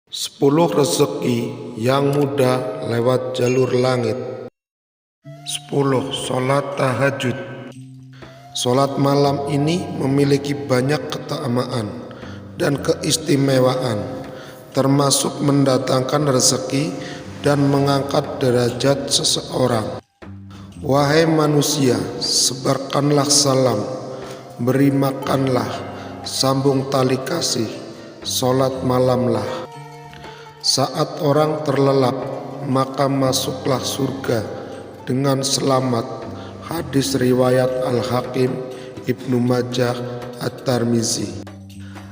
10 rezeki yang mudah lewat jalur langit. 10. Sholat tahajud. Sholat malam ini memiliki banyak keutamaan dan keistimewaan, termasuk mendatangkan rezeki dan mengangkat derajat seseorang. Wahai manusia, sebarkanlah salam, beri makanlah, sambung tali kasih, sholat malamlah. Saat orang terlelap, maka masuklah surga dengan selamat. Hadis riwayat Al-Hakim, Ibnu Majah, At-Tirmizi.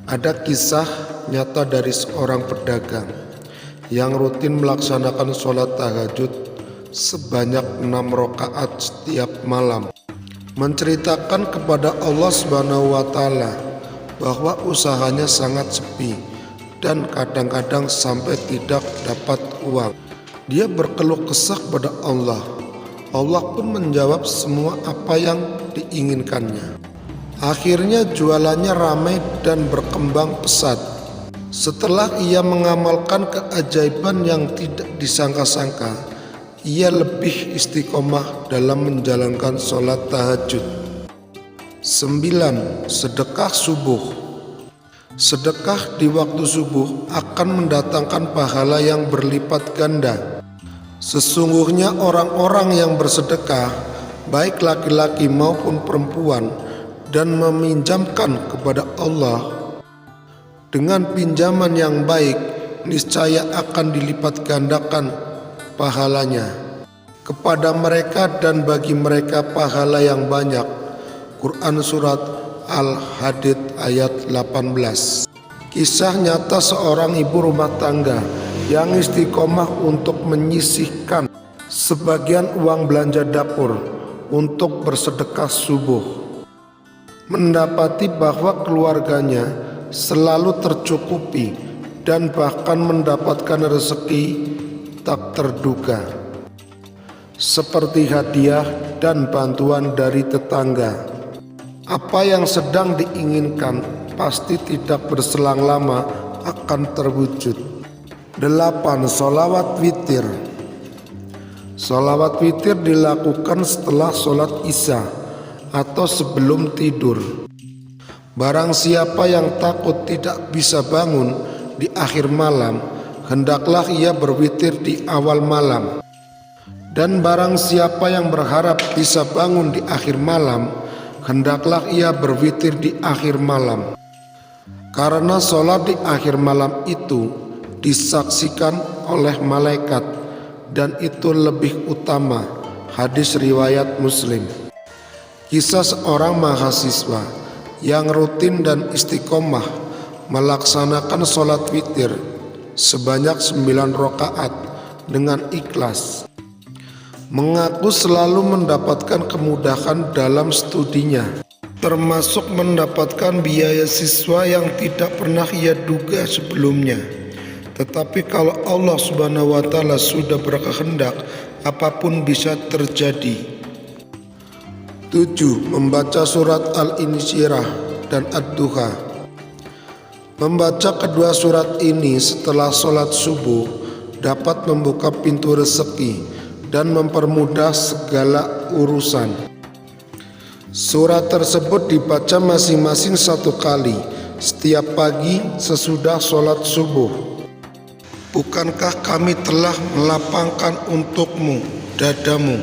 Ada kisah nyata dari seorang pedagang yang rutin melaksanakan sholat tahajud sebanyak 6 rakaat setiap malam. Menceritakan kepada Allah Subhanahu wa Ta'ala bahwa usahanya sangat sepi dan kadang-kadang sampai tidak dapat uang. Dia berkeluh kesah kepada Allah. Allah pun menjawab semua apa yang diinginkannya. Akhirnya jualannya ramai dan berkembang pesat. Setelah ia mengamalkan keajaiban yang tidak disangka-sangka, ia lebih istiqomah dalam menjalankan sholat tahajud. 9. Sedekah subuh. Sedekah di waktu subuh akan mendatangkan pahala yang berlipat ganda. Sesungguhnya orang-orang yang bersedekah, baik laki-laki maupun perempuan, dan meminjamkan kepada Allah dengan pinjaman yang baik, niscaya akan dilipat gandakan pahalanya kepada mereka dan bagi mereka pahala yang banyak. Quran Surat Al-Hadid ayat 18. Kisah nyata seorang ibu rumah tangga yang istiqomah untuk menyisihkan sebagian uang belanja dapur untuk bersedekah subuh. Mendapati bahwa keluarganya selalu tercukupi dan bahkan mendapatkan rezeki tak terduga, seperti hadiah dan bantuan dari tetangga. Apa yang sedang diinginkan pasti tidak berselang lama akan terwujud. 8. Sholawat witir. Sholawat witir dilakukan setelah sholat isya atau sebelum tidur. Barang siapa yang takut tidak bisa bangun di akhir malam, hendaklah ia berwitir di awal malam. Dan barang siapa yang berharap bisa bangun di akhir malam, hendaklah ia berwitir di akhir malam. Karena sholat di akhir malam itu disaksikan oleh malaikat dan itu lebih utama. Hadis riwayat Muslim. Kisah seorang mahasiswa yang rutin dan istiqomah melaksanakan sholat witir sebanyak 9 rakaat dengan ikhlas, mengaku selalu mendapatkan kemudahan dalam studinya, termasuk mendapatkan biaya siswa yang tidak pernah ia duga sebelumnya. Tetapi kalau Allah Subhanahu wa Ta'ala sudah berkehendak, apapun bisa terjadi. 7. Membaca surat Al-Insyirah dan Ad-Duha. Membaca kedua surat ini setelah sholat subuh dapat membuka pintu rezeki dan mempermudah segala urusan. Surat tersebut dibaca masing-masing 1 kali setiap pagi sesudah sholat subuh. Bukankah kami telah melapangkan untukmu dadamu,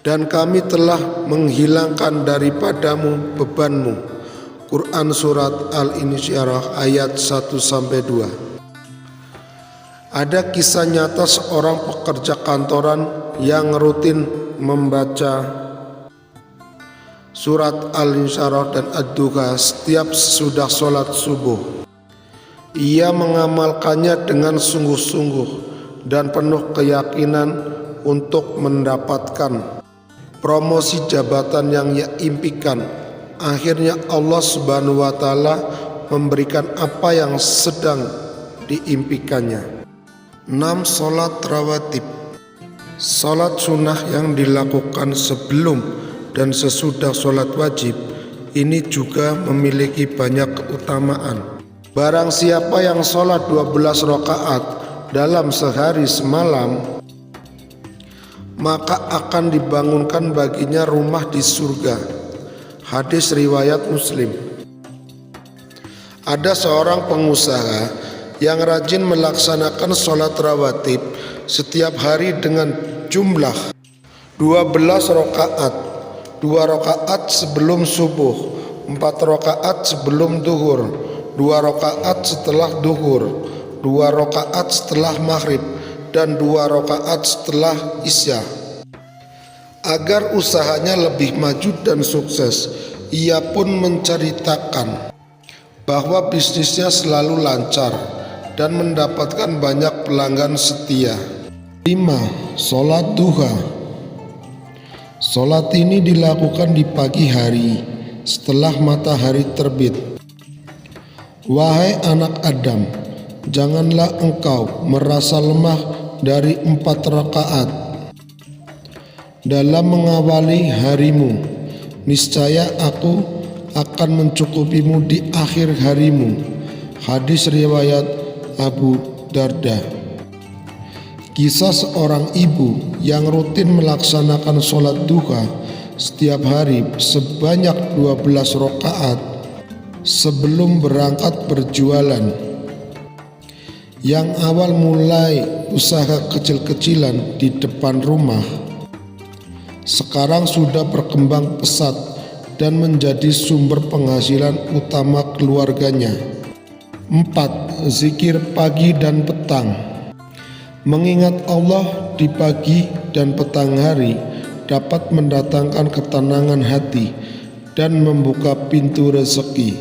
dan kami telah menghilangkan daripadamu bebanmu. Quran Surat Al-Insyirah ayat 1-2. Ada kisah nyata seorang pekerja kantoran yang rutin membaca surat Al-Insyirah dan Ad-Duha setiap sesudah sholat subuh. Ia mengamalkannya dengan sungguh-sungguh dan penuh keyakinan untuk mendapatkan promosi jabatan yang ia impikan. Akhirnya Allah Subhanahu wa Ta'ala memberikan apa yang sedang diimpikannya. 6. Sholat rawatib. Sholat sunnah yang dilakukan sebelum dan sesudah sholat wajib ini juga memiliki banyak keutamaan. Barang siapa yang sholat 12 rakaat dalam sehari semalam, maka akan dibangunkan baginya rumah di surga. Hadis riwayat Muslim. Ada seorang pengusaha yang rajin melaksanakan sholat rawatib setiap hari dengan jumlah 12 rakaat, 2 rakaat sebelum subuh, 4 rakaat sebelum duhur, 2 rakaat setelah duhur, 2 rakaat setelah maghrib, dan 2 rakaat setelah isya. Agar usahanya lebih maju dan sukses, ia pun menceritakan bahwa bisnisnya selalu lancar dan mendapatkan banyak pelanggan setia. 5. Sholat duha. Sholat ini dilakukan di pagi hari setelah matahari terbit. Wahai anak Adam, janganlah engkau merasa lemah dari 4 rakaat dalam mengawali harimu. Niscaya aku akan mencukupimu di akhir harimu. Hadis riwayat Abu Darda. Kisah seorang ibu yang rutin melaksanakan sholat duha setiap hari sebanyak 12 rakaat sebelum berangkat berjualan. Yang awal mulai usaha kecil-kecilan di depan rumah, sekarang sudah berkembang pesat dan menjadi sumber penghasilan utama keluarganya. 4. Zikir pagi dan petang. Mengingat Allah di pagi dan petang hari dapat mendatangkan ketenangan hati dan membuka pintu rezeki.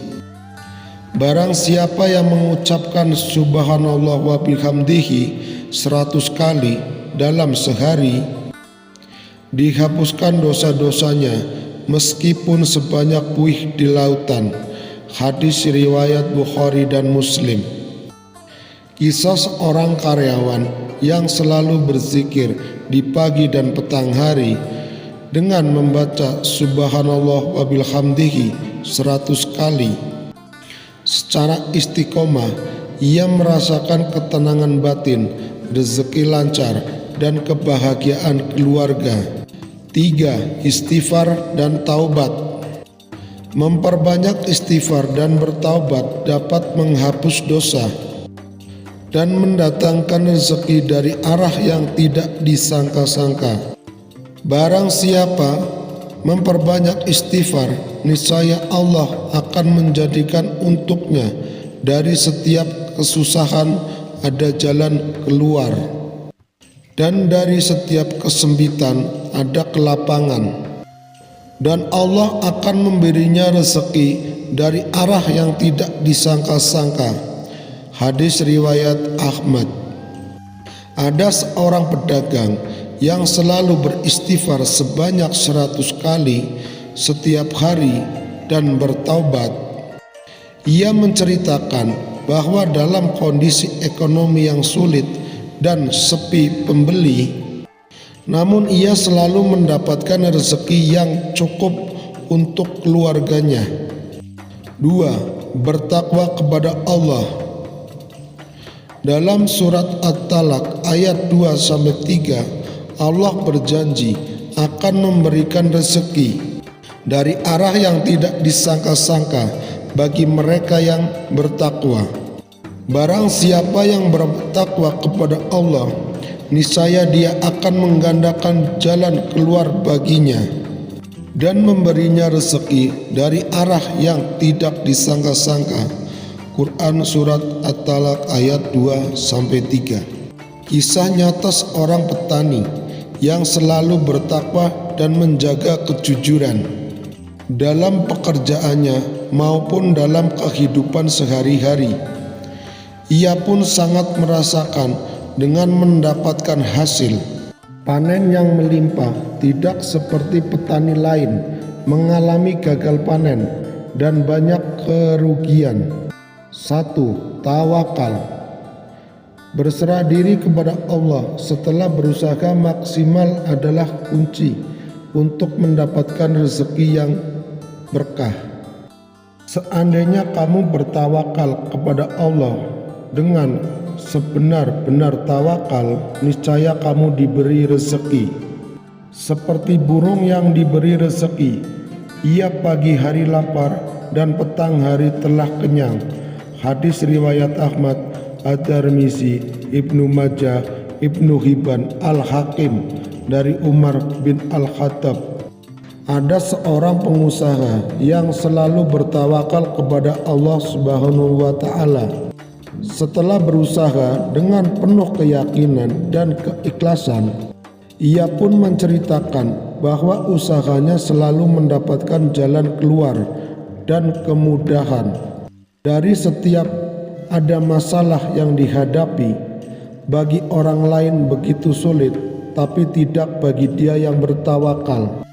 Barang siapa yang mengucapkan subhanallah wa bihamdihi 100 kali dalam sehari, dihapuskan dosa-dosanya meskipun sebanyak buih di lautan. Hadis riwayat Bukhari dan Muslim. Kisah seorang karyawan yang selalu berzikir di pagi dan petang hari dengan membaca subhanallah wa bihamdihi 100 kali secara istiqomah, ia merasakan ketenangan batin, rezeki lancar, dan kebahagiaan keluarga. 3. Istighfar dan taubat. Memperbanyak istighfar dan bertaubat dapat menghapus dosa dan mendatangkan rezeki dari arah yang tidak disangka-sangka. Barang siapa memperbanyak istighfar, niscaya Allah akan menjadikan untuknya dari setiap kesusahan ada jalan keluar, dan dari setiap kesempitan ada kelapangan, dan Allah akan memberinya rezeki dari arah yang tidak disangka-sangka. Hadis riwayat Ahmad. Ada seorang pedagang yang selalu beristighfar sebanyak 100 kali setiap hari dan bertaubat. Ia menceritakan bahwa dalam kondisi ekonomi yang sulit dan sepi pembeli, namun ia selalu mendapatkan rezeki yang cukup untuk keluarganya. 2. Bertakwa kepada Allah. Dalam surat At-Talaq ayat 2-3, Allah berjanji akan memberikan rezeki dari arah yang tidak disangka-sangka bagi mereka yang bertakwa. Barang siapa yang bertakwa kepada Allah, niscaya dia akan menggandakan jalan keluar baginya dan memberinya rezeki dari arah yang tidak disangka-sangka. Quran Surat At-Talaq ayat 2-3. Kisah nyata seorang petani yang selalu bertakwa dan menjaga kejujuran dalam pekerjaannya maupun dalam kehidupan sehari-hari. Ia pun sangat merasakan dengan mendapatkan hasil panen yang melimpah, tidak seperti petani lain mengalami gagal panen dan banyak kerugian. 1. Tawakal. Berserah diri kepada Allah setelah berusaha maksimal adalah kunci untuk mendapatkan rezeki yang berkah. Seandainya kamu bertawakal kepada Allah dengan sebenar-benar tawakal, niscaya kamu diberi rezeki. Seperti burung yang diberi rezeki, ia pagi hari lapar dan petang hari telah kenyang. Hadis riwayat Ahmad, At-Tirmizi, Ibnu Majah, Ibnu Hibban, Al-Hakim dari Umar bin Al-Khattab. Ada seorang pengusaha yang selalu bertawakal kepada Allah Subhanahu wa Ta'ala. Setelah berusaha dengan penuh keyakinan dan keikhlasan, ia pun menceritakan bahwa usahanya selalu mendapatkan jalan keluar dan kemudahan dari setiap ada masalah yang dihadapi. Bagi orang lain begitu sulit, tapi tidak bagi dia yang bertawakal.